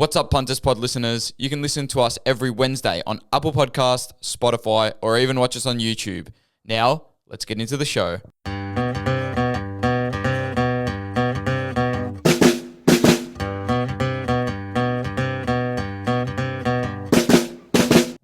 What's up, Punters Pod listeners? You can listen to us every Wednesday on Apple Podcast, Spotify, or even watch us on YouTube. Now, let's get into the show.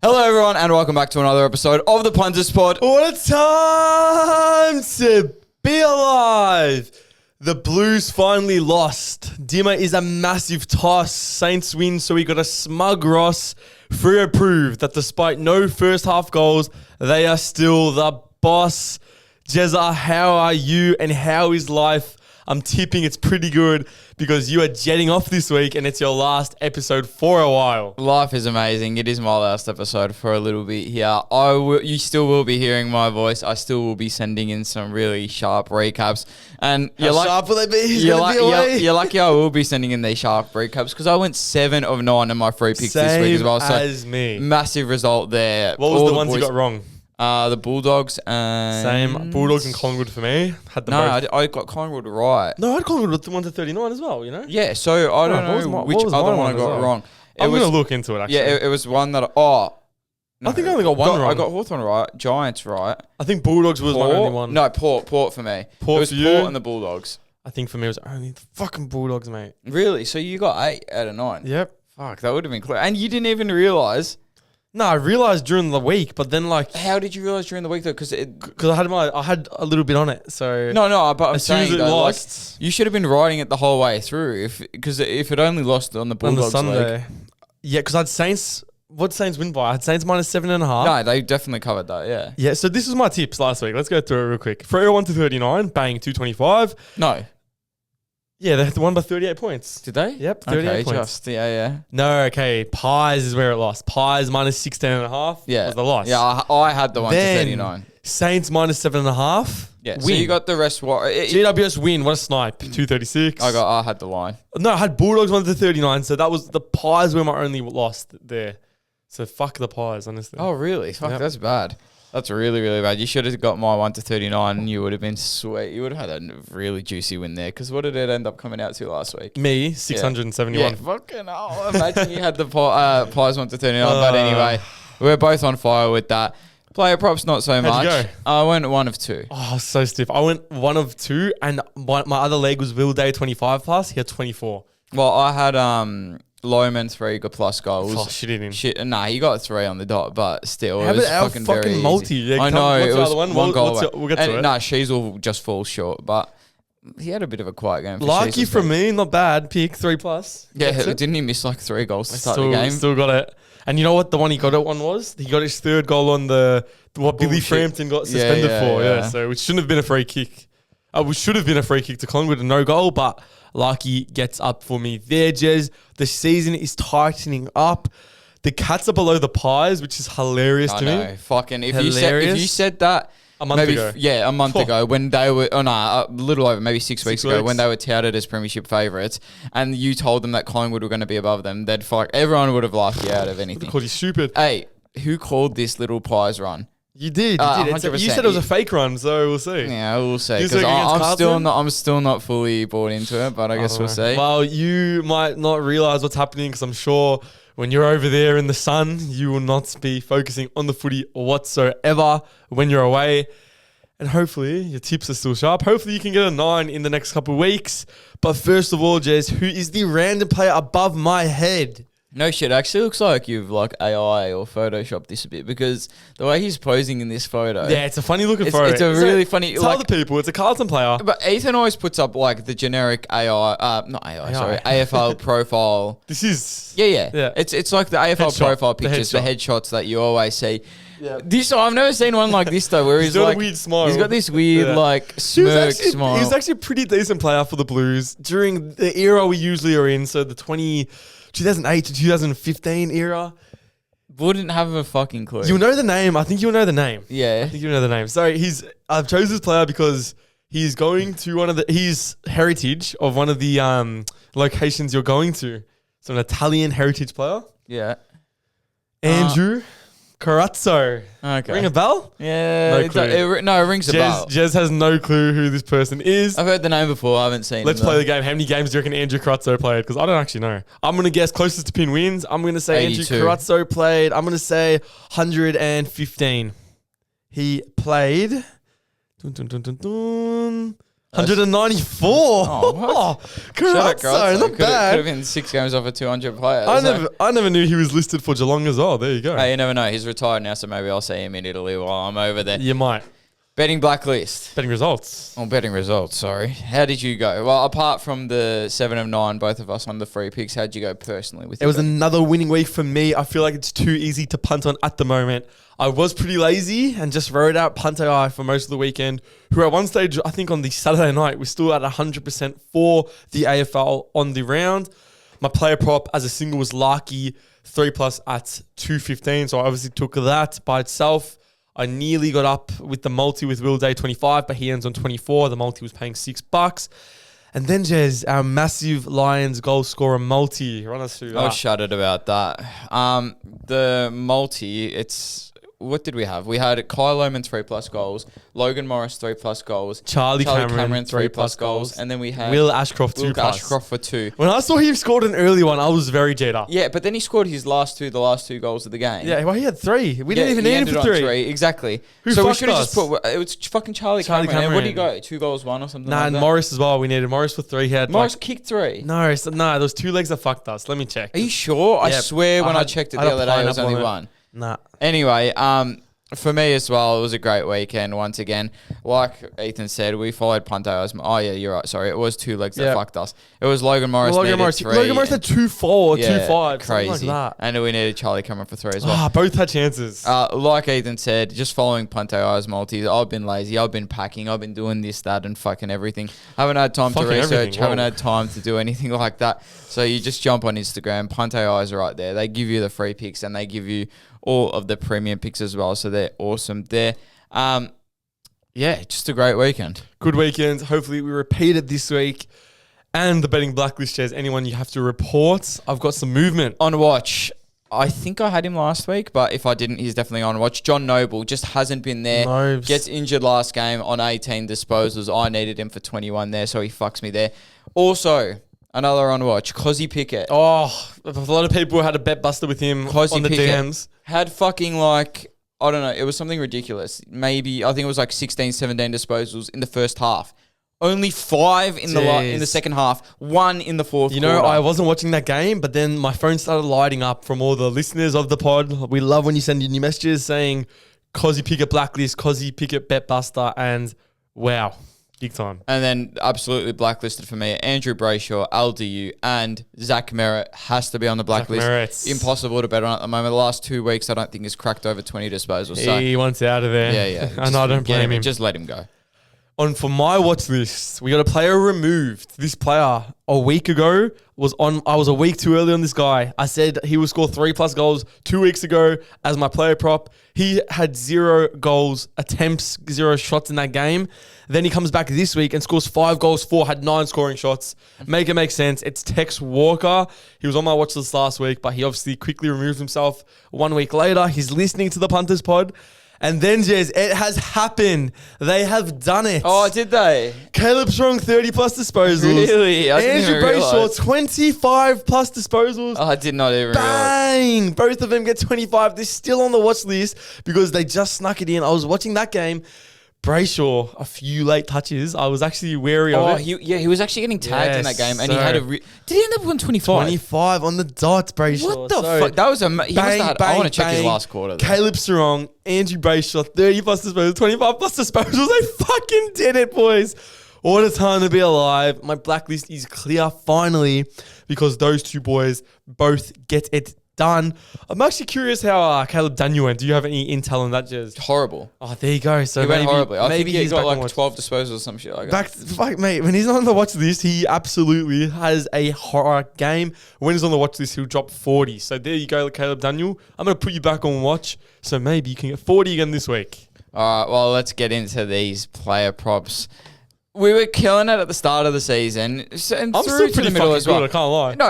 Hello, everyone, and welcome back to another episode of the Punters Pod. What a time to be alive! The Blues finally lost. Dimmer is a massive toss. Saints win, so we got a smug Ross. Freo proved that despite no first half goals, they are still the boss. Jezza, how are you and how is life? I'm tipping it's pretty good because you are jetting off this week and it's your last episode for a while. Life is amazing. It is my last episode for a little bit here. You still will be hearing my voice. I still will be sending in some really sharp recaps. And How sharp will they be? You're lucky I will be sending in these sharp recaps because I went 7 of 9 in my free picks this week as well. So as me. Massive result there. What was the ones you got wrong? The Bulldogs and... Same. Bulldogs and Collingwood for me. I got Collingwood right. No, I had Collingwood with 1 to 39 as well, you know? Yeah, so I don't know which other one I got wrong. I'm going to look into it, actually. Yeah, it was one that... I think I only got one wrong. I got Hawthorn right, Giants right. I think Bulldogs was my only one. No, Port for me. It was Port and the Bulldogs. I think for me it was only the fucking Bulldogs, mate. Really? So you got 8 out of 9? Yep. Fuck, that would have been clear. And you didn't even realise... No, I realised during the week, but then like... How did you realise during the week though? Because I had a little bit on it, so... No, but I'm saying as soon as it lost... you should have been riding it the whole way through because if it only lost on the Bulldogs on the Sunday. League. Yeah, because I had Saints... What Saints win by? I had Saints minus 7.5. No, they definitely covered that, yeah. Yeah, so this was my tips last week. Let's go through it real quick. Freo 1 to 39, bang, 225. No. Yeah, they won by 38 points. Did they? Yep, 38 points. Yeah. No, okay. Pies is where it lost. Pies minus 16.5 was the loss. Yeah, I had the 1 to 39. Saints minus 7.5. Yeah, win. so you got the rest. GWS win. What a snipe. 236. I had the line. No, I had Bulldogs 1 to 39. So that was the Pies were my only loss there. So fuck the Pies, honestly. Oh, really? Fuck, that's bad. That's really, really bad. You should have got my 1 to 39 and you would have been sweet. You would have had a really juicy win there. Because what did it end up coming out to last week? Me, 671. Yeah, fucking hell. Imagine you had the Pies 1 to 39. But anyway, we're both on fire with that. Player props, not so much. How'd you go? I went 1 of 2. Oh, so stiff. I went 1 of 2 and my other leg was Will Day 25 plus. He had 24. Well, I had... Loman 3 got plus goals. Oh, shit. Nah, he got 3 on the dot, but still, How it was about our fucking very multi? easy. Yeah, I know, what's it the was other one? one goal away. We'll get to it. Nah, Sheasel just falls short, but he had a bit of a quiet game. Lucky for me, not bad. Pick 3 plus. Yeah, didn't he miss like 3 goals to start the game? Still got it. And you know what the one he got at one was? He got his 3rd goal on what Billy Frampton got suspended for. Yeah, so which shouldn't have been a free kick. Which should have been a free kick to Collingwood and no goal, but Lucky gets up for me there, Jez. The season is tightening up. The Cats are below the Pies, which is hilarious to me. Fucking if you said that a month ago. Yeah, a month ago when they were a little over, maybe 6 weeks ago, when they were touted as premiership favourites, and you told them that Collingwood were going to be above them, everyone would have laughed you out of anything. Called you stupid. Hey, who called this little Pies run? You did. You said it was a fake run, so we'll see. Yeah, we'll see. Because I'm still not fully bought into it, but I guess we'll see. Well, you might not realise what's happening because I'm sure when you're over there in the sun, you will not be focusing on the footy whatsoever when you're away. And hopefully your tips are still sharp. Hopefully you can get a 9 in the next couple of weeks. But first of all, Jez, who is the random player above my head? No shit, actually looks like you've like AI or Photoshopped this a bit because the way he's posing in this photo. Yeah, it's a funny looking photo. It's a really funny... Tell other people, it's a Carlton player. But Ethan always puts up like the generic AFL profile. This is... Yeah. It's like the AFL profile pictures, the headshots that you always see. Yeah. I've never seen one like this though, where he's got like a weird smile. He's got this weird like smirk smile. He was actually a pretty decent player for the Blues during the era we usually are in, so the 2008 to 2015 era. Wouldn't have a fucking clue. You'll know the name. I think you'll know the name. Yeah. I think you'll know the name. So I've chosen this player because he's going to he's heritage of one of the locations you're going to. So an Italian heritage player. Yeah. Andrew Carazzo. Okay. Ring a bell? Yeah. No it rings a bell. Jez has no clue who this person is. I've heard the name before. I haven't seen Let's him. play the game. How many games do you reckon Andrew Carazzo played? Because I don't actually know. I'm going to guess closest to pin wins. I'm going to say 82. Andrew Carazzo played. I'm going to say 115. He played 194. Oh, what? Carazzo, not bad. Could have been 6 games off of 200 players. I never knew he was listed for Geelong as well. There you go. Hey, you never know. He's retired now, so maybe I'll see him in Italy while I'm over there. You might. Betting blacklist. Betting results. Oh, betting results, sorry. How did you go? Well, apart from the 7 of 9, both of us on the free picks, how'd you go personally with It was another winning week for me. I feel like it's too easy to punt on at the moment. I was pretty lazy and just wrote out Punt AI for most of the weekend, who at one stage, I think on the Saturday night, was still at 100% for the AFL on the round. My player prop as a single was Larky 3+ at 215, so I obviously took that by itself. I nearly got up with the multi with Will Day 25, but he ends on 24. The multi was paying $6. And then, Jez, our massive Lions goal scorer multi. Run us through that. I was shuddered about that. The multi, what did we have? We had Kyle Lohmann 3+ goals, Logan Morris 3+ goals, Charlie Cameron 3+ goals, and then we had Will Ashcroft 2+. Ashcroft for 2. When I saw he scored an early one, I was very jet up. Yeah, but then he scored the last two goals of the game. Yeah, well, he had 3. We didn't even need him for 3. Exactly. Who so we fucked should have us? just put. It was fucking Charlie Cameron. And what did he go? 2 goals, 1 or something. Nah, like and that? Morris as well. We needed Morris for 3. He had Morris kicked 3. No, there was 2 legs that fucked us. Let me check. Are you sure? I Yep. swear when I checked it the other day, it was only 1. Nah. Anyway, for me as well, it was a great weekend once again. Like Ethan said, we followed Punt AI's. Oh, yeah, you're right. Sorry. It was 2 legs that fucked us. It was Logan Morris. Logan Morris had 2-4 or 2-5. Crazy. Like that. And we needed Charlie Cameron for 3 as well. Both had chances. Like Ethan said, just following Punt AI's multis. I've been lazy. I've been packing. I've been doing this, that, and fucking everything. Haven't had time to research. Haven't had time to do anything like that. So you just jump on Instagram. Punt AI's right there. They give you the free picks and they give you all of the premium picks as well. So they're awesome there. Yeah, just a great weekend. Good weekend. Hopefully we repeat it this week. And the betting blacklist shares anyone you have to report. I've got some movement. On watch. I think I had him last week, but if I didn't, he's definitely on watch. John Noble just hasn't been there. Nobes. Gets injured last game on 18 disposals. I needed him for 21 there, so he fucks me there. Also, another on watch, Cozzy Pickett. Oh, a lot of people had a bet buster with him on the DMs. Had fucking like, I don't know, it was something ridiculous. Maybe, I think it was like 16, 17 disposals in the first half. Only 5 in the second half, 1 in the fourth quarter. I wasn't watching that game, but then my phone started lighting up from all the listeners of the pod. We love when you send in your messages saying Cozzy Pickett blacklist, Cozzy Pickett bet buster, and wow, big time. And then absolutely blacklisted for me, Andrew Brayshaw, LDU, and Zach Merritt has to be on the blacklist. Impossible to bet on at the moment. The last 2 weeks, I don't think he's cracked over 20 disposals. So he wants out of there. Yeah. And I don't blame him. Just let him go. For my watch list, we got a player removed. This player a week ago was on. I was a week too early on this guy. I said he would score 3+ goals 2 weeks ago as my player prop. He had 0 goals attempts, 0 shots in that game. Then he comes back this week and scores 5 goals, 4, had 9 scoring shots. Make it make sense. It's Tex Walker. He was on my watch list last week, but he obviously quickly removed himself 1 week later. He's listening to the Punters pod. And then, Jez, it has happened. They have done it. Oh, did they? Caleb Strong, 30+ disposals. Really? Andrew Brayshaw, 25+ disposals. Oh, I did not even realize. Bang! Both of them get 25. They're still on the watch list because they just snuck it in. I was watching that game. Brayshaw, a few late touches. I was actually wary of it. He was actually getting tagged in that game, and he had a. Did he end up on 25? 25 on the dot, Brayshaw. What the fuck? That was I want to check his last quarter. Caleb Strong, Andrew Brayshaw, 30+ disposals, 25+ disposals. They fucking did it, boys. What a time to be alive. My blacklist is clear finally because those two boys both get it done. I'm actually curious how Caleb Daniel went. Do you have any intel on that, Jez? Horrible. Oh, there you go. So he went horribly. I think he's got like 12 disposals or some shit like that. Fuck, mate. When he's not on the watch list, he absolutely has a horror game. When he's on the watch list, he'll drop 40. So there you go, Caleb Daniel. I'm going to put you back on watch. So maybe you can get 40 again this week. All right. Well, let's get into these player props. We were killing it at the start of the season, and I'm through still to pretty the middle fucking as well. good, I can't lie. No,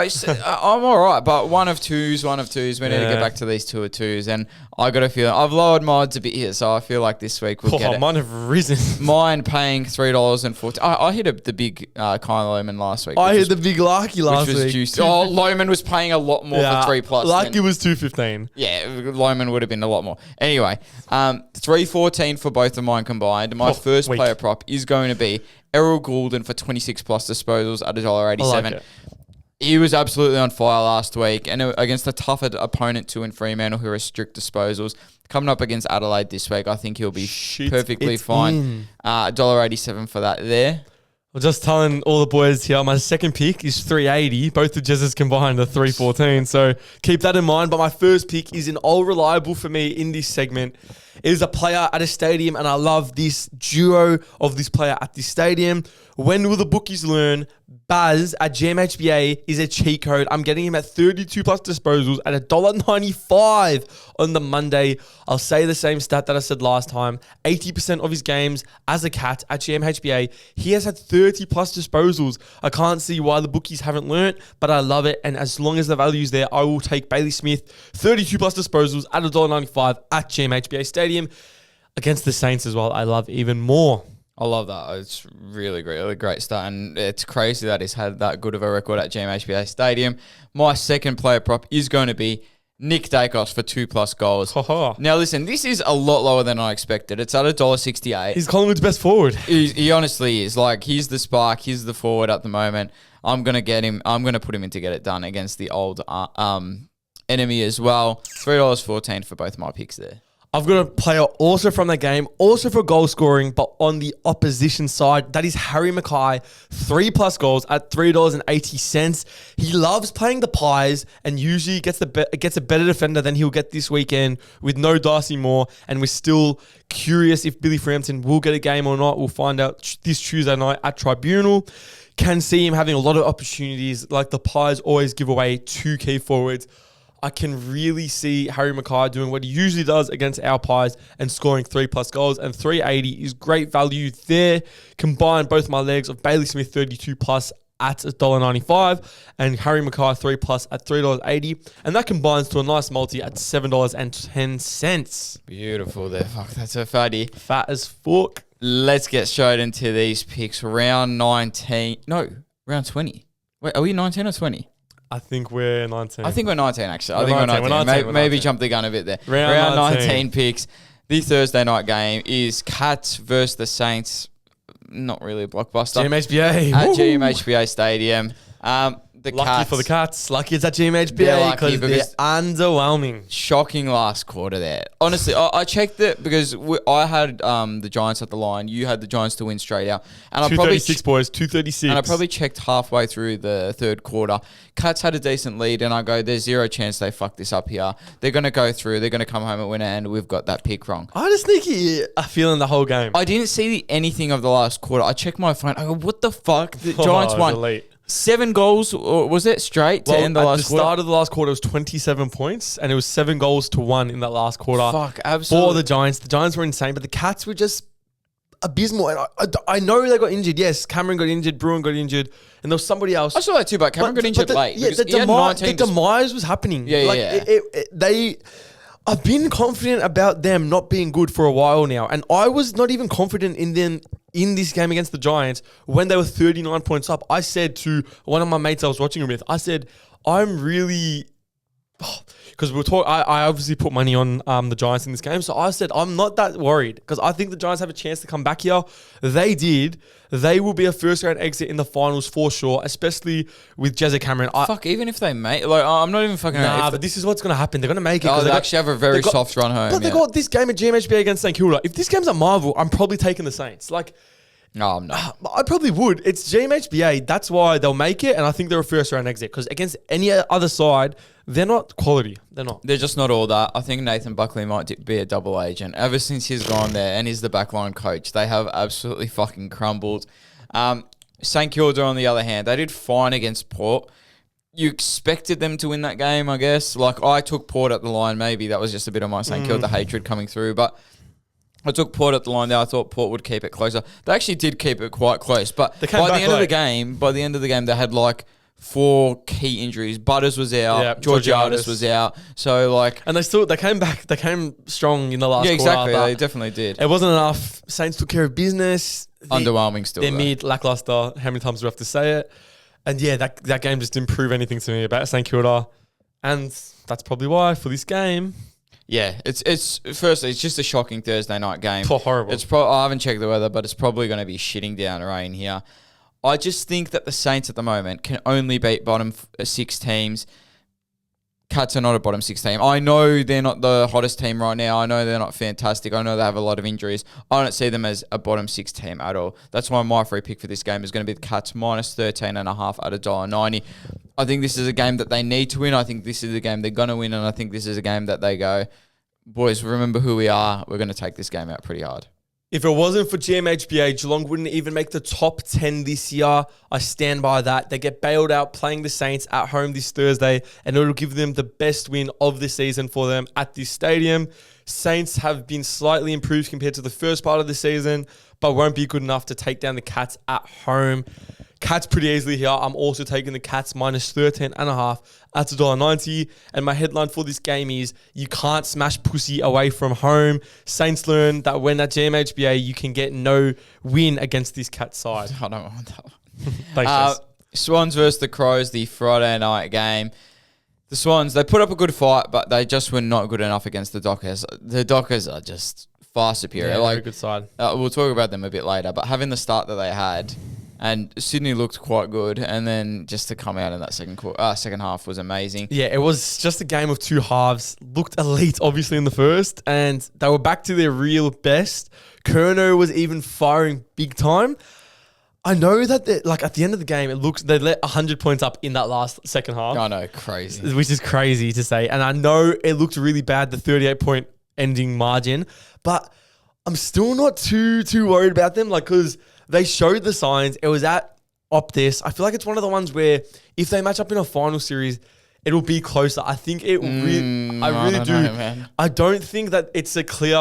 I'm all right, but one of twos. We need to get back to these 2 of 2s, and I got a feeling I've lowered my odds a bit here, so I feel like this week we'll get it. Mine have risen. Mine paying $3.40. I hit the big Kyle Lohman last week. I hit the big Larky last which was week. Juicy. Oh, Lohman was paying a lot more for 3+. Larky was $2.15. Yeah, Lohman would have been a lot more. Anyway, $3.14 for both of mine combined. My first player prop is going to be Errol Goulden for 26+ disposals at $1.87. Like he was absolutely on fire last week, and against a tougher opponent too in Fremantle who restrict disposals. Coming up against Adelaide this week, I think he'll be perfectly fine. $1.87 for that there. I'm just telling all the boys here, my second pick is $3.80. Both the Jezzes combined are $3.14. So keep that in mind. But my first pick is an all reliable for me in this segment. It is a player at a stadium, and I love this duo of this player at this stadium. When will the bookies learn? Baz at GMHBA is a cheat code. I'm getting him at 32+ disposals at $1.95 on the Monday. I'll say the same stat that I said last time. 80% of his games as a cat at GMHBA, he has had 30+ disposals. I can't see why the bookies haven't learnt, but I love it. And as long as the value's there, I will take Bailey Smith, 32+ disposals at $1.95 at GMHBA Stadium. Against the Saints as well, I love even more. I love that. It's really great start. And it's crazy that he's had that good of a record at GMHBA Stadium. My second player prop is going to be Nick Daicos for 2+ goals. Now, listen, this is a lot lower than I expected. It's at $1.68. He's Collingwood's best forward. He honestly is. Like, he's the spark. He's the forward at the moment. I'm going to get him. I'm going to put him in to get it done against the old enemy as well. $3.14 for both my picks there. I've got a player also from that game, also for goal scoring, but on the opposition side. That is Harry Mackay, 3+ goals at $3.80. He loves playing the Pies and usually gets a better defender than he'll get this weekend with no Darcy Moore. And we're still curious if Billy Frampton will get a game or not. We'll find out this Tuesday night at Tribunal. Can see him having a lot of opportunities. Like the Pies always give away 2 key forwards. I can really see Harry Mackay doing what he usually does against our Pies and scoring 3+ goals. And $3.80 is great value there. Combine both my legs of Bailey Smith 32+ at $1.95 and Harry Mackay 3+ at $3.80. And that combines to a nice multi at $7.10. Beautiful there. Fuck, that's a fatty. Fat as fuck. Let's get straight into these picks. Round 19. No, round 20. Wait, are we 19 or 20? I think we're 19. I think we're 19, actually. We're 19. Maybe jump the gun a bit there. Round 19 picks. The Thursday night game is Cats versus the Saints. Not really a blockbuster. GMHBA. At GMHBA Stadium. Lucky for the Cats. Lucky it's at GMHBA because they're underwhelming. Shocking last quarter there. Honestly, I checked it because I had the Giants at the line. You had the Giants to win straight out. And 236, boys. 236. And I probably checked halfway through the third quarter. Cats had a decent lead, and I go, there's zero chance they fuck this up here. They're going to go through. They're going to come home and win it, and we've got that pick wrong. I had a sneaky feeling the whole game. I didn't see anything of the last quarter. I checked my phone. I go, what the fuck? The Giants won. Elite. 7 goals, or was it straight to end the last quarter? At the start of the last quarter, it was 27 points, and it was 7-1 in that last quarter. Fuck, absolutely. For the Giants. The Giants were insane, but the Cats were just abysmal. And I know they got injured. Yes, Cameron got injured, Bruin got injured, and there was somebody else. I saw that too, but Cameron got injured late. Yeah, the demise was happening. Yeah. I've been confident about them not being good for a while now, and I was not even confident in them in this game against the Giants when they were 39 points up. I said to one of my mates I was watching with, I said, I'm really... Because I obviously put money on the Giants in this game. So I said, I'm not that worried because I think the Giants have a chance to come back here. They did. They will be a first-round exit in the finals for sure, especially with Jezza Cameron. Even if they make... I'm not even fucking... But this is what's going to happen. They're going to make it. They actually have a very soft run home. But they got this game at GMHBA against St Kilda. If this game's at Marvel, I'm probably taking the Saints. No, I'm not. I probably would. It's GMHBA. That's why they'll make it, and I think they're a first-round exit because against any other side, they're not quality. They're not. They're just not all that. I think Nathan Buckley might be a double agent. Ever since he's gone there and he's the backline coach, they have absolutely fucking crumbled. St Kilda, on the other hand, they did fine against Port. You expected them to win that game, I guess. I took Port at the line. Maybe that was just a bit of my St Kilda hatred coming through, but... I took Port at the line there. I thought Port would keep it closer. They actually did keep it quite close. But by the end of the game, they had like 4 key injuries. Butters was out. Georgiadis was out. So like, and they came back. They came strong in the last quarter. Yeah, exactly. They definitely did. It wasn't enough. Saints took care of business. Underwhelming still. They're mid, lackluster. How many times do we have to say it? And yeah, that game just didn't prove anything to me about St Kilda. And that's probably why for this game. Yeah, it's firstly, it's just a shocking Thursday night game. Oh, horrible. I haven't checked the weather, but it's probably going to be shitting down rain here. I just think that the Saints at the moment can only beat bottom 6 teams. Cats are not a bottom 6 team. I know they're not the hottest team right now. I know they're not fantastic. I know they have a lot of injuries. I don't see them as a bottom 6 team at all. That's why my free pick for this game is going to be the Cats minus 13.5 at $1.90. I think this is a game that they need to win. I think this is a game they're going to win, and I think this is a game that they go, boys, remember who we are. We're going to take this game out pretty hard. If it wasn't for GMHBA, Geelong wouldn't even make the top 10 this year. I stand by that. They get bailed out playing the Saints at home this Thursday, and it'll give them the best win of the season for them at this stadium. Saints have been slightly improved compared to the first part of the season, but won't be good enough to take down the Cats at home. Cats pretty easily here. I'm also taking the Cats minus 13.5 at $1.90. And my headline for this game is, you can't smash pussy away from home. Saints learn that when at GMHBA, you can get no win against this Cats side. I don't want that one. Thanks, Swans versus the Crows, the Friday night game. The Swans, they put up a good fight, but they just were not good enough against the Dockers. The Dockers are just far superior. Yeah, very good side. We'll talk about them a bit later, but having the start that they had... And Sydney looked quite good, and then just to come out in that second half was amazing. Yeah, it was just a game of 2 halves. Looked elite, obviously, in the first, and they were back to their real best. Kerno was even firing big time. I know that, at the end of the game, they let 100 points up in that last second half. I know, crazy. Which is crazy to say. And I know it looked really bad, the 38-point ending margin, but I'm still not too worried about them, because... They showed the signs. It was at Optus. I feel like it's one of the ones where if they match up in a final series, it'll be closer. I think it really, I really do. Know, man. I don't think that it's a clear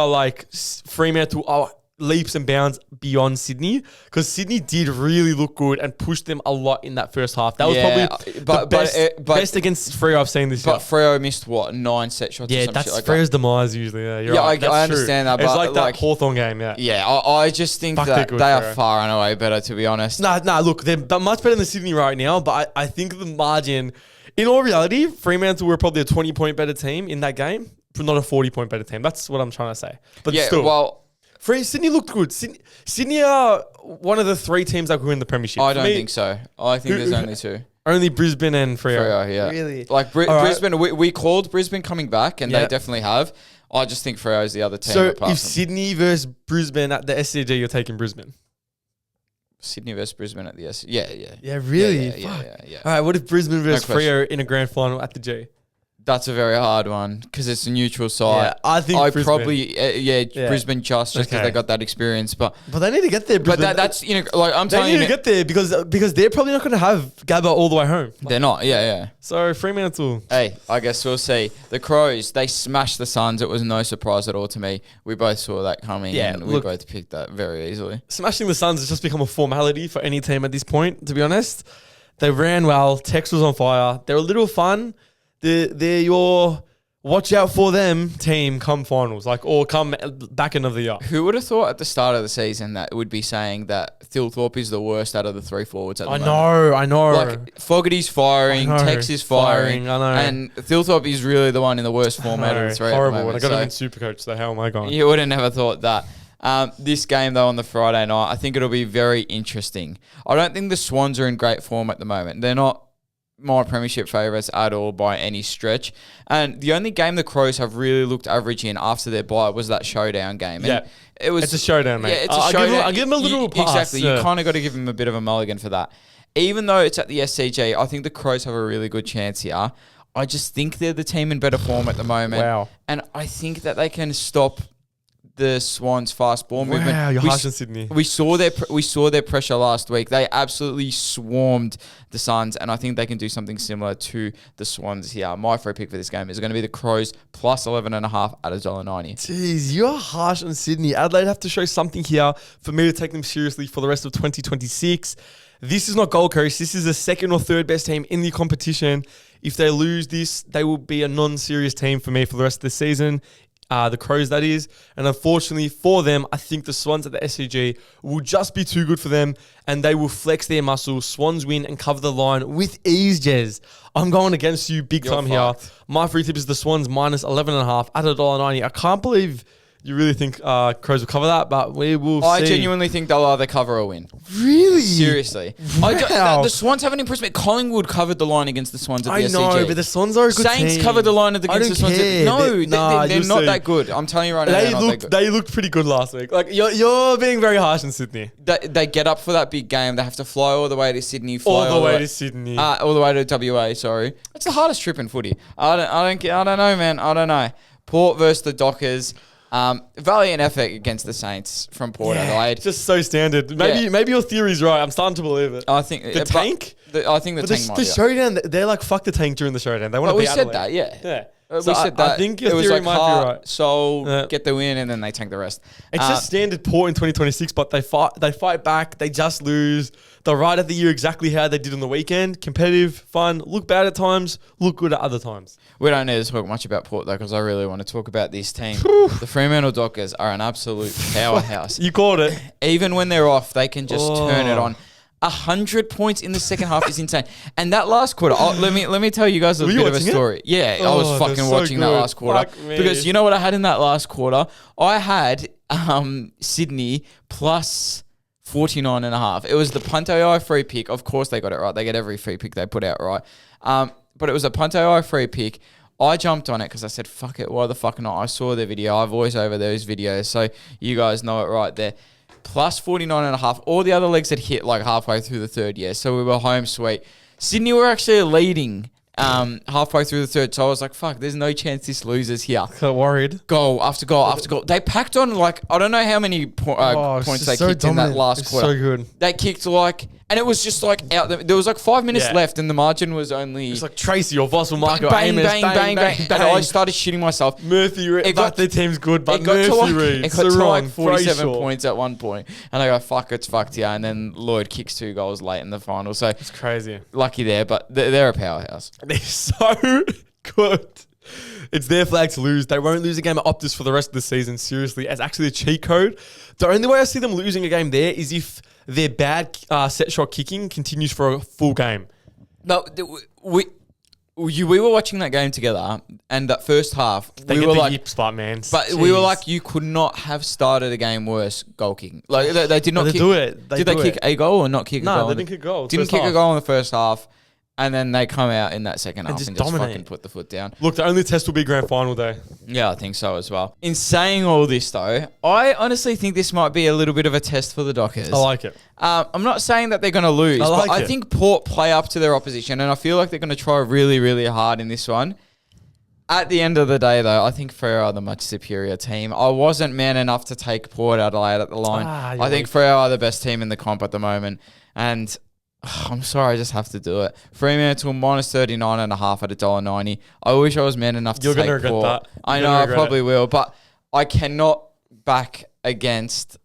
Fremantle leaps and bounds beyond Sydney, because Sydney did really look good and pushed them a lot in that first half. That was probably best against Freo I've seen this year. But Freo missed 9 set shots? Yeah, or some that's shit like Freo's that. demise usually. Yeah, you're right. I understand that. It's but like that Hawthorn game. Yeah. Yeah, I just think that they are far and away better, to be honest. Nah. Look, they're much better than Sydney right now, but I think the margin, in all reality, Fremantle were probably a 20-point better team in that game, but not a 40-point better team. That's what I'm trying to say. But yeah, still, well. Sydney looked good. Sydney are one of the 3 teams that could win the premiership. I don't think so. I think there's only 2. Only Brisbane and Freo. Freo, yeah. Really? Brisbane, we called Brisbane coming back, and they definitely have. I just think Freo is the other team. So if Sydney versus Brisbane at the SCG, you're taking Brisbane? Sydney versus Brisbane at the SCG. Yeah. Yeah, really? Yeah. All right, what if Brisbane versus Freo in a grand final at the G? That's a very hard one because it's a neutral side. Yeah, I think Brisbane. Brisbane just because they got that experience, but they need to get there. Brisbane. But that's I'm telling you, they need to get there because they're probably not going to have Gabba all the way home. They're not. Yeah. So Fremantle. Hey, I guess we'll see. The Crows, they smashed the Suns. It was no surprise at all to me. We both saw that coming. Yeah, and we both picked that very easily. Smashing the Suns has just become a formality for any team at this point. To be honest, they ran well. Tex was on fire. They're a little fun. They're your watch out for them team come finals, or come back end of the year. Who would have thought at the start of the season that would be saying that Thilthorpe is the worst out of the 3 forwards at the moment? I know. Fogarty's firing, Tex is firing, I know. And Thilthorpe is really the one in the worst form out of the 3 horrible. at the moment. I got him in Supercoach, so the hell am I going? You would have never thought that. This game, though, on the Friday night, I think it'll be very interesting. I don't think the Swans are in great form at the moment. They're not my premiership favourites at all by any stretch. And the only game the Crows have really looked average in after their bye was that showdown game. And it's a showdown, mate. Yeah, it's a showdown. I'll give them a little pass. Exactly. You kind of got to give them a bit of a mulligan for that. Even though it's at the SCG, I think the Crows have a really good chance here. I just think they're the team in better form at the moment. Wow. And I think that they can stop the Swans' fast ball movement. Wow, you're harsh on Sydney. We saw their pressure last week. They absolutely swarmed the Suns, and I think they can do something similar to the Swans here. My free pick for this game is going to be the Crows plus 11.5 at $1.90. Jeez, you're harsh on Sydney. Adelaide have to show something here for me to take them seriously for the rest of 2026. This is not Gold Coast. This is the second or third best team in the competition. If they lose this, they will be a non-serious team for me for the rest of the season. The Crows, that is. And unfortunately for them, I think the Swans at the SCG will just be too good for them and they will flex their muscle. Swans win and cover the line with ease, Jez. I'm going against you big time here. My free tip is the Swans minus 11.5 at $1.90. I can't believe you really think Crows will cover that, but we will see. I genuinely think they'll either cover or win. Really? Seriously. Wow. The Swans haven't impressed me. Collingwood covered the line against the Swans at the SCG. I know, but the Swans are a good team. Saints covered the line against the Swans. They're not see. that good. I'm telling you right now, they're not that good. They looked pretty good last week. Like you're being very harsh in Sydney. They get up for that big game. They have to fly all the way to Sydney. All the way to Sydney. All the way to WA, sorry. That's the hardest trip in footy. I don't know, man. I don't know. Port versus the Dockers. Valiant effort against the Saints from Port Adelaide. Just so standard. Maybe your theory's right. I'm starting to believe it. I think the tank. I think the tank might. The showdown. They're like fuck the tank during the showdown. They want to. We said that. Yeah. We said that. I think your theory might be right. So get the win and then they tank the rest. It's just standard Port in 2026, but they fight back. They just lose. They're right at the year exactly how they did on the weekend. Competitive, fun, look bad at times, look good at other times. We don't need to talk much about Port though, because I really want to talk about this team. The Fremantle Dockers are an absolute powerhouse. You called it. Even when they're off, they can just turn it on. 100 points in the second half is insane. And that last quarter, let me tell you guys a bit of a story. Yeah, I was fucking watching that last quarter. Because you know what I had in that last quarter? I had Sydney plus 49.5. It was the Punt AI free pick. Of course they got it right. They get every free pick they put out right. But it was a Punt AI free pick. I jumped on it because I said, fuck it, why the fuck not? I saw the video. I voice over those videos. So you guys know it right there. Plus 49.5. All the other legs had hit like halfway through the third, so we were home sweet. Sydney were actually leading halfway through the third, so I was like, fuck, there's no chance this loses here. Got worried. Goal after goal after goal. They packed on like, I don't know how many points they kicked in that last quarter. So good. They kicked like, and it was just like out there was like 5 minutes left and the margin was only... It's like Tracy or Voss or Marco bang, Amos. Bang. And I started shitting myself. Murphy Reid. Their team's good, but Murphy Reid. It got to like 47 points at one point. And I go, fuck, it's fucked here. And then Lloyd kicks 2 goals late in the final. So it's crazy. Lucky there, but they're a powerhouse. They're so good. It's their flag to lose. They won't lose a game at Optus for the rest of the season, seriously, as actually a cheat code. The only way I see them losing a game there is if their bad set shot kicking continues for a full game. No, we were watching that game together, and that first half, we were like, heaps, man. But we were like, you could not have started a game worse goal kicking. Like they did not do it. Did they kick a goal or not kick a goal? No, they didn't kick a goal. Didn't kick a goal in the first half. And then they come out in that second half and just fucking put the foot down. Look, the only test will be grand final day. Yeah, I think so as well. In saying all this, though, I honestly think this might be a little bit of a test for the Dockers. I like it. I'm not saying that they're going to lose, but I think Port play up to their opposition, and I feel like they're going to try really, really hard in this one. At the end of the day, though, I think Freo are the much superior team. I wasn't man enough to take Port Adelaide at the line. I think Freo are the best team in the comp at the moment, and... I'm sorry, I just have to do it. Fremantle minus 39.5 at $1.90. I wish I was man enough to take Port. You're going to regret that. I know, I probably will, but I cannot back against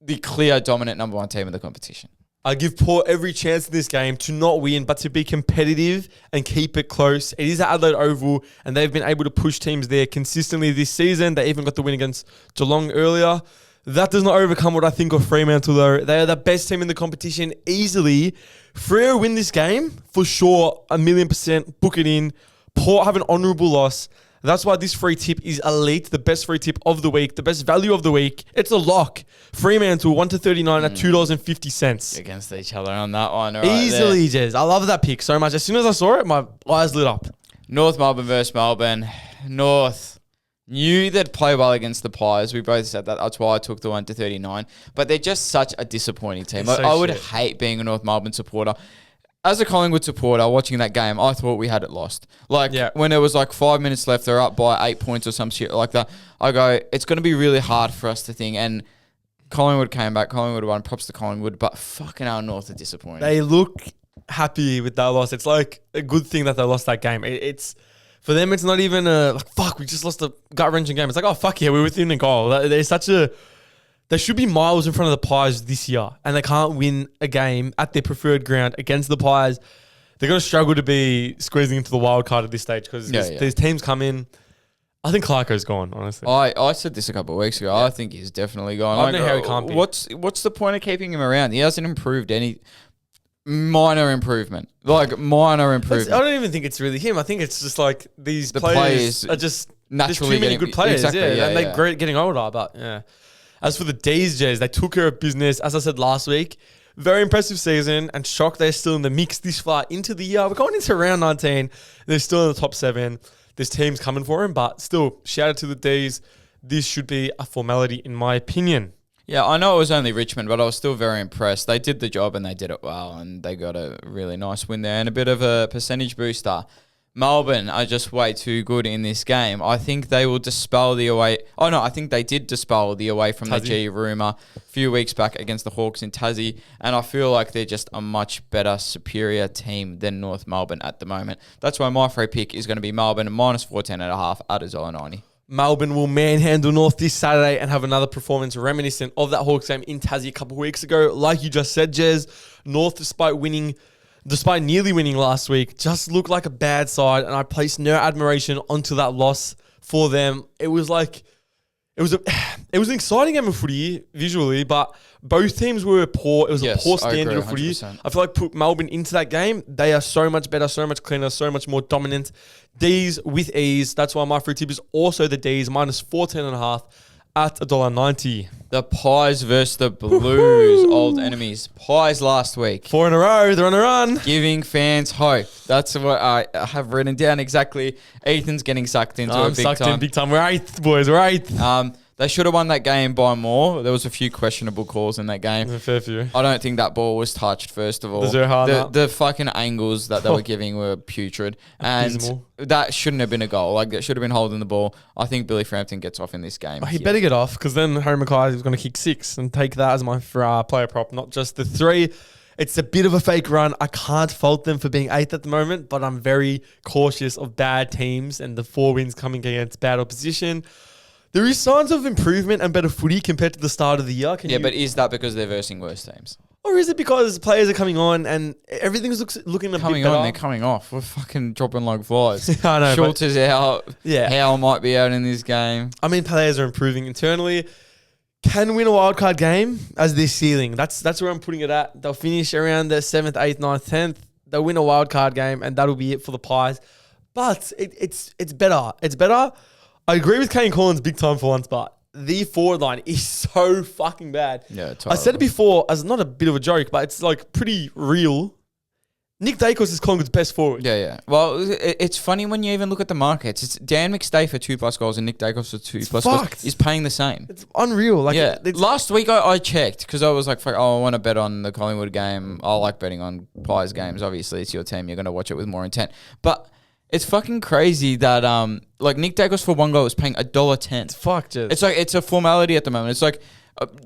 the clear dominant number 1 team in the competition. I give Port every chance in this game to not win, but to be competitive and keep it close. It is at Adelaide Oval, and they've been able to push teams there consistently this season. They even got the win against Geelong earlier. That does not overcome what I think of Fremantle, though. They are the best team in the competition easily. Freo win this game, for sure, 1,000,000%. Book it in. Port have an honourable loss. That's why this free tip is elite, the best free tip of the week, the best value of the week. It's a lock. Fremantle, 1-39 at $2.50. Against each other on that one. Right easily, Jez. I love that pick so much. As soon as I saw it, my eyes lit up. North Melbourne versus Melbourne. North. Knew they'd play well against the Pies. We both said that. That's why I took the 1-39. But they're just such a disappointing team. I would hate being a North Melbourne supporter. as a Collingwood supporter watching that game, I thought we had it lost. Like when there was like 5 minutes left, they're up by 8 points or some shit like that. I go, it's going to be really hard for us to think. And Collingwood came back. Collingwood won. Props to Collingwood. But fucking hell, North are disappointing. They look happy with that loss. It's like a good thing that they lost that game. It's for them. It's not even like fuck. We just lost a gut wrenching game. It's like, oh fuck yeah, we're within a goal. They should be miles in front of the Pies this year, and they can't win a game at their preferred ground against the Pies. They're going to struggle to be squeezing into the wild card at this stage because these teams come in. I think Clarko's gone, honestly. I said this a couple of weeks ago. I think he's definitely gone. I don't know how he can't be. What's the point of keeping him around? He hasn't improved any minor improvement. Like minor improvement. I don't even think it's really him. I think it's just like the players are just naturally too many good players. Exactly, and they're great getting older, but yeah. As for the D's, J's, they took care of business. As I said last week, very impressive season and shocked they're still in the mix this far into the year. We're going into round 19. They're still in the top 7. This team's coming for him, but still, shout out to the D's. This should be a formality in my opinion. Yeah, I know it was only Richmond, but I was still very impressed. They did the job and they did it well, and they got a really nice win there and a bit of a percentage booster. Melbourne are just way too good in this game. I think they will dispel the away. Oh, no, I think they did dispel the away from the G rumour a few weeks back against the Hawks in Tassie. And I feel like they're just a much better, superior team than North Melbourne at the moment. That's why my free pick is going to be Melbourne minus 14.5 at $1.90. Melbourne will manhandle North this Saturday and have another performance reminiscent of that Hawks game in Tassie a couple of weeks ago. Like you just said, Jez, North, despite nearly winning last week, just looked like a bad side, and I placed no admiration onto that loss for them. It was an exciting game of footy visually, but both teams were poor. It was a poor standard of footy. 100%. I feel like put Melbourne into that game, they are so much better, so much cleaner, so much more dominant. D's with ease. That's why my free tip is also the D's minus 14.5 at $1.90. The Pies versus the Blues, old enemies. Pies last week. 4 in a row. They're on a run. Giving fans hope. That's what I have written down exactly. Ethan's getting sucked into a big time. In big time. We're 8th, boys. We're 8th. They should have won that game by more. There was a few questionable calls in that game. A fair few. I don't think that ball was touched, first of all. The fucking angles that they were giving were putrid. And that shouldn't have been a goal. Like, that should have been holding the ball. I think Billy Frampton gets off in this game. He better get off, because then Harry Mackay is going to kick 6 and take that as my player prop, not just the 3. It's a bit of a fake run. I can't fault them for being 8th at the moment, but I'm very cautious of bad teams and the 4 wins coming against bad opposition. There is signs of improvement and better footy compared to the start of the year. But is that because they're versing worse teams? Or is it because players are coming on and everything's looking a bit better? They're coming off. We're fucking dropping like flies. I know. Schultz is out. Yeah. Howe might be out in this game. I mean, players are improving internally. Can win a wildcard game as their ceiling. That's where I'm putting it at. They'll finish around the 7th, 8th, 9th, 10th. They'll win a wildcard game and that'll be it for the Pies. But it's better. It's better. I agree with Kane Collins big time for once, but the forward line is so fucking bad. Yeah, totally. I said it before as not a bit of a joke, but it's like pretty real. Nick Daicos is Collingwood's best forward. Yeah. Well, it's funny when you even look at the markets. It's Dan McStay for 2+ goals and Nick Daicos for 2+ goals is paying the same. It's unreal. Like, last week I checked because I was like, I want to bet on the Collingwood game. I like betting on Pies games. Obviously, it's your team. You're going to watch it with more intent. But it's fucking crazy that like Nick Daicos for 1 goal is paying $1.10. It's fucked. It's like it's a formality at the moment. It's like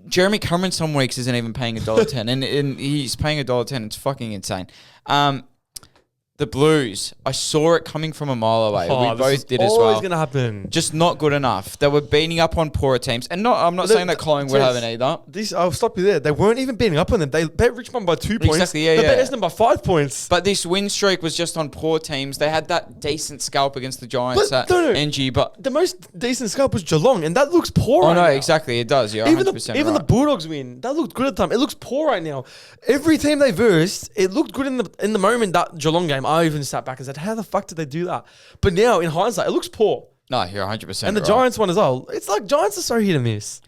Jeremy Cameron some weeks isn't even paying $1.10, and he's paying $1.10. It's fucking insane. The Blues, I saw it coming from a mile away. We both did as well. Always going to happen. Just not good enough. They were beating up on poorer teams. And I'm not saying that Collingwood haven't either. I'll stop you there. They weren't even beating up on them. They bet Richmond by 2 points. Exactly, yeah. They bet Essendon by 5 points. But this win streak was just on poor teams. They had that decent scalp against the Giants at NG. But the most decent scalp was Geelong, and that looks poor right now. Exactly. It does. You're 100% Even the Bulldogs win. That looked good at the time. It looks poor right now. Every team they versed, it looked good in the moment, that Geelong game. I even sat back and said, how the fuck did they do that? But now, in hindsight, it looks poor. No, you're 100% And the Giants one as well. It's like Giants are so hit and miss.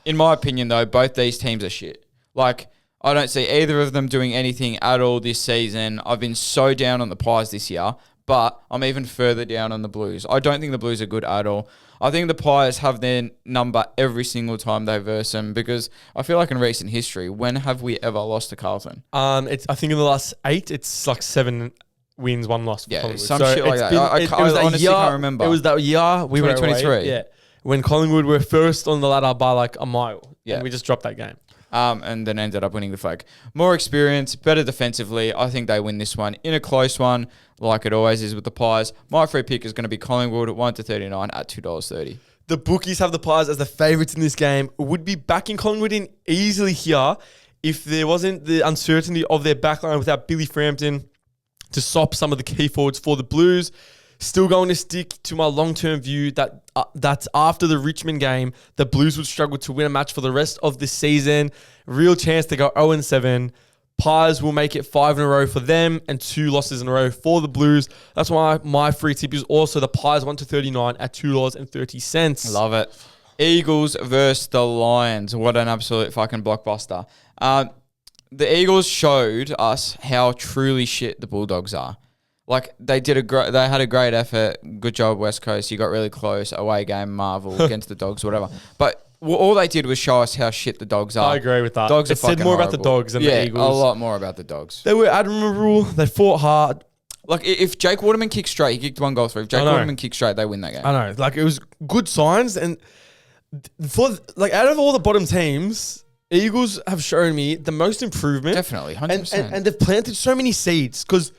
In my opinion, though, both these teams are shit. Like, I don't see either of them doing anything at all this season. I've been so down on the Pies this year. but I'm even further down on the Blues. I don't think the Blues are good at all. I think the Pies have their number every single time they verse them, because I feel like in recent history, when have we ever lost to Carlton? I think in the last 8, it's like 7 wins, 1 loss. Yeah, Collingwood. some shit like that. I honestly can't remember. It was that year we were 2023. away, yeah, when Collingwood were first on the ladder by like a mile. Yeah. And we just dropped that game. And then ended up winning the flag. More experience, better defensively. I think they win this one in a close one, like it always is with the Pies. My free pick is going to be Collingwood 1-39 at $2.30. The bookies have the Pies as the favourites in this game. Would be backing Collingwood in easily here if there wasn't the uncertainty of their backline without Billy Frampton to sop some of the key forwards for the Blues. Still going to stick to my long-term view that after the Richmond game, the Blues would struggle to win a match for the rest of the season. Real chance to go 0-7. Pies will make it 5 in a row for them and 2 losses in a row for the Blues. That's why my free tip is also the Pies 1-39 at $2.30. Love it. Eagles versus the Lions. What an absolute fucking blockbuster. The Eagles showed us how truly shit the Bulldogs are. Like, they had a great effort. Good job, West Coast. You got really close. Away game, Marvel, against the Dogs, whatever. But all they did was show us how shit the Dogs are. I agree with that. Dogs it are fucking said more horrible. about the Dogs than the Eagles. Yeah, a lot more about the Dogs. They were admirable. They fought hard. Like, if Jake Waterman kicked straight, he kicked 1 goal through. If Jake Waterman kicked straight, they win that game. I know. Like, it was good signs. And out of all the bottom teams, Eagles have shown me the most improvement. Definitely, 100%. And they've planted so many seeds. Because,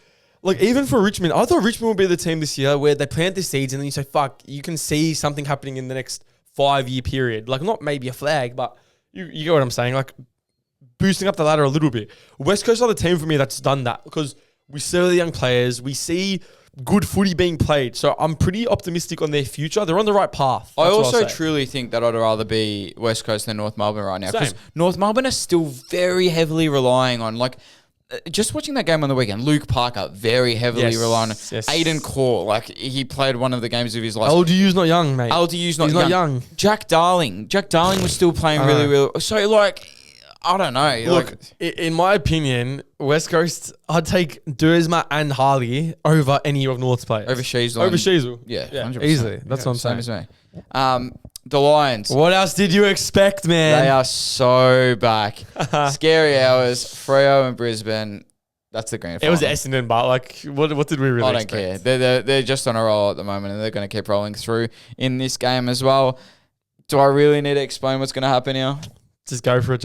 like, even for Richmond, I thought Richmond would be the team this year where they plant the seeds and then you say, fuck, you can see something happening in the next 5-year period. Like, not maybe a flag, but you get what I'm saying. Like, boosting up the ladder a little bit. West Coast are the team for me that's done that because we see the young players. We see good footy being played. So I'm pretty optimistic on their future. They're on the right path. I also truly think that I'd rather be West Coast than North Melbourne right now. Because North Melbourne are still very heavily relying on, like, just watching that game on the weekend, Luke Parker, very heavily relying on Aiden Core. Like, he played one of the games of his life. LDU's not young, mate. LDU's not young. Jack Darling was still playing really. So, like, I don't know. Look, in my opinion, West Coast, I'd take Dursma and Harley over any of North's players. Over Sheasel. Over Sheasel. Yeah, 100%. Easily. That's what I'm saying. Same as me. The Lions. What else did you expect, man? They are so back. Scary hours. Freo and Brisbane. That's the grand final. It was Essendon, but like, what did we really expect? I don't care. They're just on a roll at the moment, and they're going to keep rolling through in this game as well. Do I really need to explain what's going to happen here? Just go for it.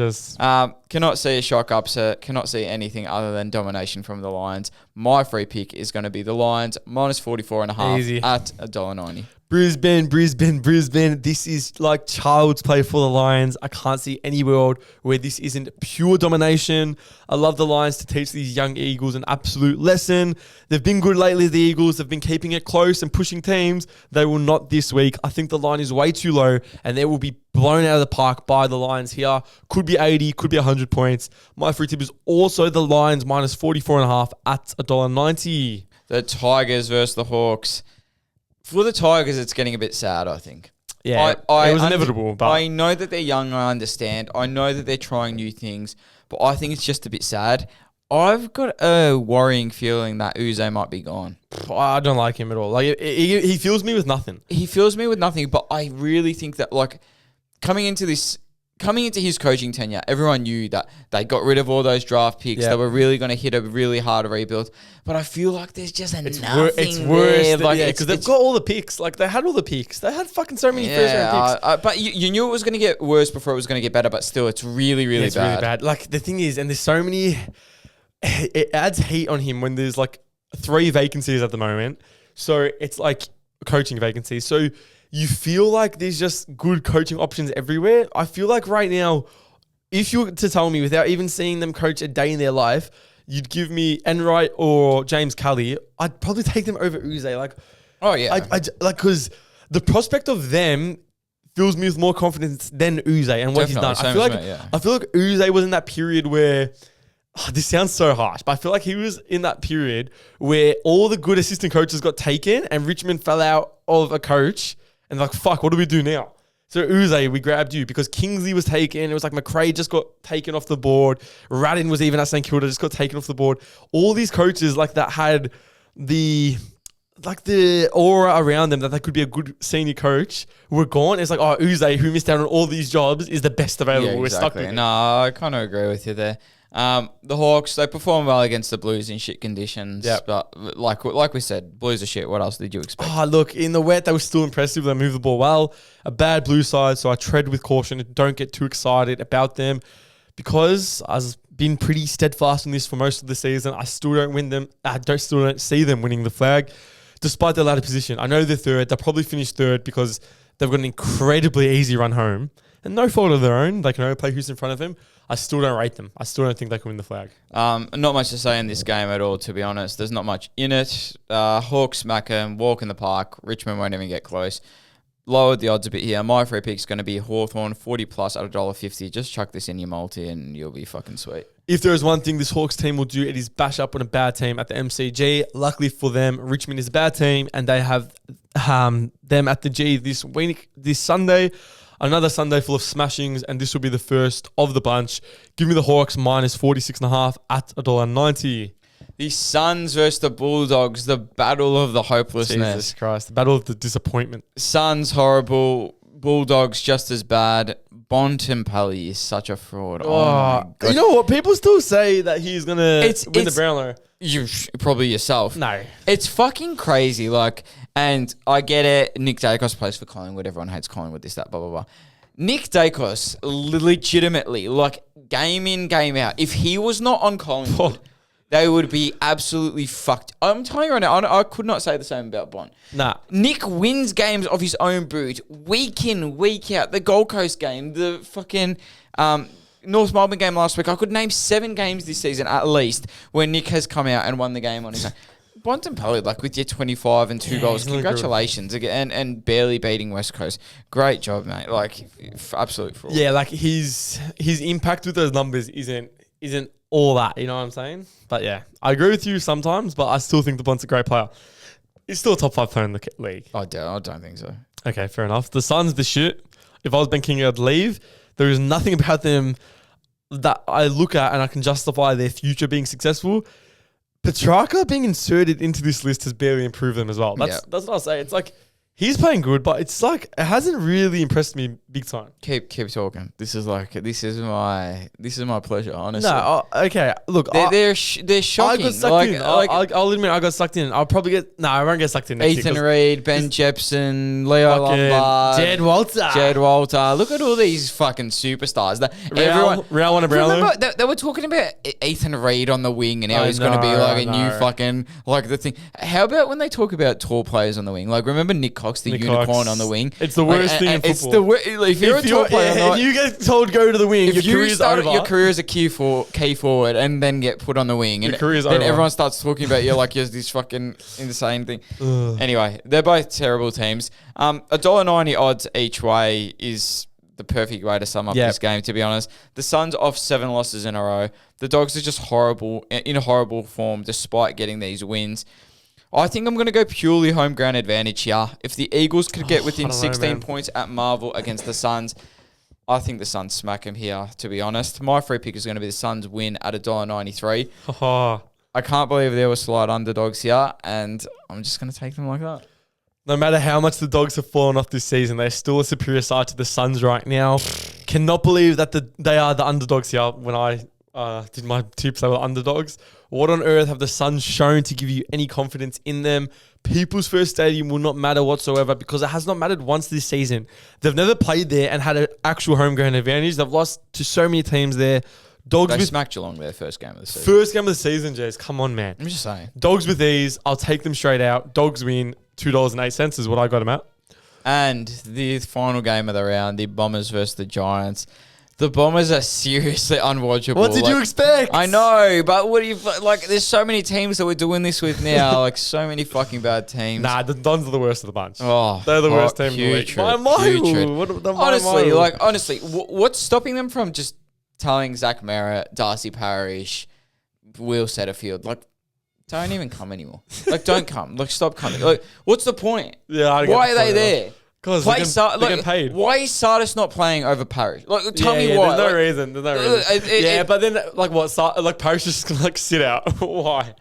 Cannot see a shock upset. Cannot see anything other than domination from the Lions. My free pick is going to be the Lions minus 44.5 Easy. at $1.90. Brisbane. This is like child's play for the Lions. I can't see any world where this isn't pure domination. I love the Lions to teach these young Eagles an absolute lesson. They've been good lately, the Eagles. They've been keeping it close and pushing teams. They will not this week. I think the line is way too low and they will be blown out of the park by the Lions here. Could be 80, could be 100 points. My free tip is also the Lions minus 44.5 at $1.90. The Tigers versus the Hawks. For the Tigers, it's getting a bit sad, I think. Yeah, it was inevitable. But I know that they're young, I understand. I know that they're trying new things, but I think it's just a bit sad. I've got a worrying feeling that Uze might be gone. I don't like him at all. Like he fills me with nothing. He fills me with nothing, but I really think that, like, coming into his coaching tenure, everyone knew that they got rid of all those draft picks. They were really going to hit a really hard rebuild. But I feel like there's just nothing it's worse because they've got all the picks. Like, they had all the picks. They had fucking so many first-round picks. But you knew it was going to get worse before it was going to get better, but still, it's really, really bad. Really bad. Like, the thing is, and there's so many... It adds heat on him when there's, like, 3 vacancies at the moment. So, it's, like, coaching vacancies. So... You feel like there's just good coaching options everywhere. I feel like right now, if you were to tell me without even seeing them coach a day in their life, you'd give me Enright or James Cully, I'd probably take them over Uze. Like, oh yeah, because the prospect of them fills me with more confidence than Uze and what he's done. I feel like Uze was in that period where. Oh, this sounds so harsh, but I feel like he was in that period where all the good assistant coaches got taken and Richmond fell out of a coach. And like, fuck, what do we do now? So Uze, we grabbed you because Kingsley was taken. It was like McRae just got taken off the board. Radin was even at St Kilda, just got taken off the board. All these coaches like that had the like the aura around them that they could be a good senior coach were gone. It's like, oh, Uze, who missed out on all these jobs, is the best available. Yeah, We're stuck exactly. with him. No, I kind of agree with you there. The Hawks, they perform well against the Blues in shit conditions. Yep. But like we said, Blues are shit. What else did you expect? Oh, look, in the wet, they were still impressive. They moved the ball well. A bad Blue side, so I tread with caution. Don't get too excited about them because I've been pretty steadfast in this for most of the season. I still don't win them. Still don't see them winning the flag, despite their ladder position. I know they're third. They'll probably finish third because they've got an incredibly easy run home. And no fault of their own. They can only play who's in front of them. I still don't rate them. I still don't think they can win the flag. Not much to say in this game at all, to be honest. There's not much in it. Hawks smack them, walk in the park. Richmond won't even get close. Lowered the odds a bit here. My free pick's going to be Hawthorn, 40 plus at $1.50. Just chuck this in your multi and you'll be fucking sweet. If there is one thing this Hawks team will do, it is bash up on a bad team at the MCG. Luckily for them, Richmond is a bad team and they have them at the G this Sunday. Another Sunday full of smashings, and this will be the first of the bunch. Give me the Hawks minus 46.5 at $1.90. The Suns versus the Bulldogs, the battle of the hopelessness. Jesus Christ, the battle of the disappointment. Suns horrible, Bulldogs just as bad. Bontempelli is such a fraud. Oh my God. You know what? People still say that he's going to win the Brownlow. You probably yourself. No. It's fucking crazy. Like, and I get it. Nick Daicos plays for Collingwood. Everyone hates Collingwood, this, that, blah, blah, blah. Nick Daicos, legitimately, like, game in, game out. If he was not on Collingwood, they would be absolutely fucked. I'm telling you right now, I could not say the same about Bont. Nah. Nick wins games off his own boot, week in, week out. The Gold Coast game, the fucking North Melbourne game last week. I could name 7 games this season at least where Nick has come out and won the game on his own. Bontempelli, like with your 25 and 2 goals, congratulations again, and barely beating West Coast. Great job, mate. Like, absolute fraud. Yeah, like his impact with those numbers isn't all that. You know what I'm saying? But yeah, I agree with you sometimes, but I still think the Bont's a great player. He's still a top 5 player in the league. I don't think so. Okay, fair enough. The Suns, the shit. If I was Ben King, I'd leave. There is nothing about them that I look at and I can justify their future being successful. Petrarca being inserted into this list has barely improved them as well. That's what I'll say. It's like he's playing good, but it's like it hasn't really impressed me big time. Keep talking. This is my pleasure, honestly. No, okay. Look, they're shocking. I got sucked in. I'll admit I got sucked in. I'll probably I won't get sucked in. Ethan Reid, Ben Jepson, Leo Lombard, Jed Walter. Look at all these fucking superstars. Real won a Brownlow. Remember, they were talking about Ethan Reid on the wing, and how he's going to be like a new fucking like the thing. How about when they talk about tall players on the wing? Like remember Nick Cox, the unicorn on the wing. It's the worst thing in football. If you're a top player, if you get told go to the wing, your career's over. Your career as a key forward, and then get put on the wing, and then everyone starts talking about you like you're this fucking insane thing. Anyway, they're both terrible teams. $1.90 odds each way is the perfect way to sum up this game, to be honest. The Suns off 7 losses in a row. The Dogs are just horrible, in a horrible form, despite getting these wins. I think I'm going to go purely home ground advantage here. If the Eagles could get within 16 points at Marvel against the Suns, I think the Suns smack them here, to be honest. My free pick is going to be the Suns win at $1.93. I can't believe there were slight underdogs here, and I'm just going to take them like that. No matter how much the Dogs have fallen off this season, they're still a superior side to the Suns right now. Cannot believe that they are the underdogs here. When I did my tips, they were underdogs. What on earth have the Suns shown to give you any confidence in them? People's First Stadium will not matter whatsoever because it has not mattered once this season. They've never played there and had an actual home ground advantage. They've lost to so many teams there. They smacked Geelong their first game of the season. First game of the season, Jace. Come on, man. I'm just saying. Dogs with these, I'll take them straight out. Dogs win $2.08 is what I got them at. And the final game of the round, the Bombers versus the Giants. The Bombers are seriously unwatchable. What did you expect? I know, but what do you like? There's so many teams that we're doing this with now. Like so many fucking bad teams. Nah, the Dons are the worst of the bunch. Oh, they're the worst team in the league. Honestly, what's stopping them from just telling Zach Merritt, Darcy Parish, Will Setterfield, like, don't even come anymore. Like, don't come. Like, stop coming. Like, what's the point? Yeah, why are they there? Because they get paid. Why is Sardis not playing over Parish? Like, tell me why. There's no reason. But then, like, what? Like, Parish just like sit out. Why?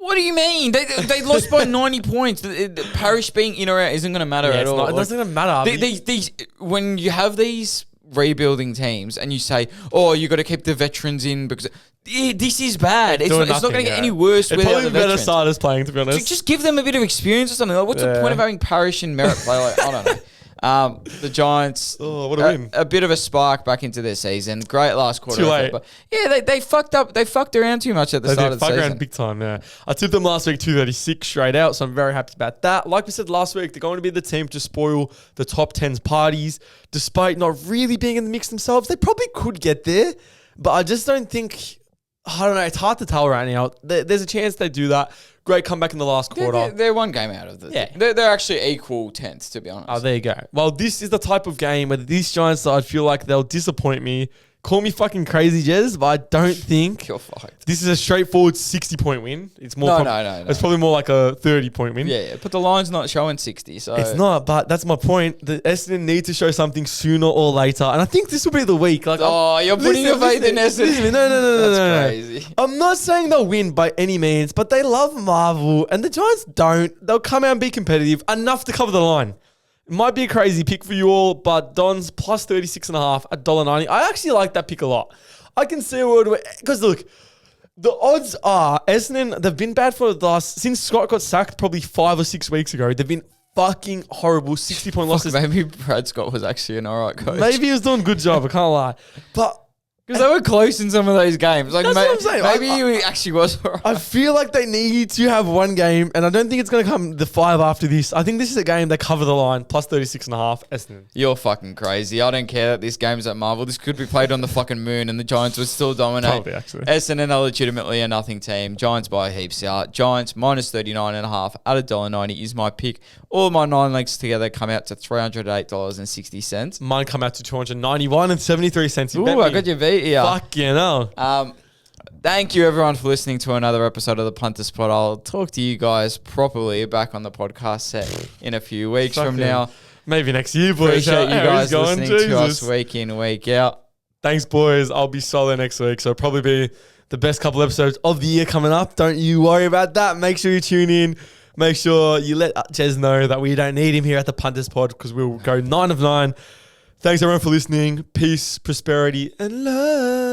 What do you mean? They lost by 90 points. The Parish being in or out isn't going to matter at all. It doesn't matter. These when you have these rebuilding teams and you say, oh, you got to keep the veterans in because this is bad. It's not going to get any worse without the veterans. It's probably better starters playing, to be honest. Just give them a bit of experience or something. Like, what's the point of having Parish and Merritt play? Like, I don't know. The Giants, what a win. A bit of a spark back into their season. Great last quarter. Too late. But yeah, they fucked up. They fucked around too much at the start of the season. They fucked around big time, yeah. I tipped them last week 236 straight out, so I'm very happy about that. Like we said last week, they're going to be the team to spoil the top 10's parties. Despite not really being in the mix themselves, they probably could get there, but I just don't think... I don't know. It's hard to tell right now. There's a chance they do that. Great comeback in the last quarter. They're one game out of the... Yeah. They're actually equal 10th, to be honest. Oh, there you go. Well, this is the type of game where these Giants side feel like they'll disappoint me. Call me fucking crazy, Jez, but I don't think you're fucked. This is a straightforward 60-point win. It's more no. It's probably more like a 30-point win. Yeah, but the line's not showing 60, so... It's not, but that's my point. The Essendon need to show something sooner or later, and I think this will be the week. Like, you're putting your faith in Essendon. No. That's crazy. I'm not saying they'll win by any means, but they love Marvel, and the Giants don't. They'll come out and be competitive enough to cover the line. It might be a crazy pick for you all, but Don's plus 36.5 at $1.90. I actually like that pick a lot. I can see a world where... Because look, the odds are Essendon, they've been bad for the last... Since Scott got sacked probably 5 or 6 weeks ago, they've been fucking horrible. 60-point losses. Maybe Brad Scott was actually an alright coach. Maybe he was doing a good job, I can't lie. But... Because they were close in some of those games. Like, that's what I'm saying. Maybe he actually was all right. I feel like they need to have one game, and I don't think it's going to come the 5 after this. I think this is a game they cover the line, plus 36.5, Essendon. You're fucking crazy. I don't care that this game's at Marvel. This could be played on the fucking moon, and the Giants would still dominate. Probably, actually. Essendon are legitimately a nothing team. Giants by heaps out. Giants minus 39.5 at $1.90 is my pick. All my 9 legs together come out to $308.60. Mine come out to $291.73. Ooh, I got you beat here. Fuck yeah, no. Thank you everyone for listening to another episode of the Punter Spot. I'll talk to you guys properly back on the podcast set in a few weeks from now. Maybe next year, boys. Appreciate you guys listening to us week in, week out. Thanks, boys. I'll be solo next week, so it'll probably be the best couple episodes of the year coming up. Don't you worry about that. Make sure you tune in. Make sure you let Jez know that we don't need him here at the Punters Pod because we'll go 9 of 9. Thanks everyone for listening. Peace, prosperity, and love.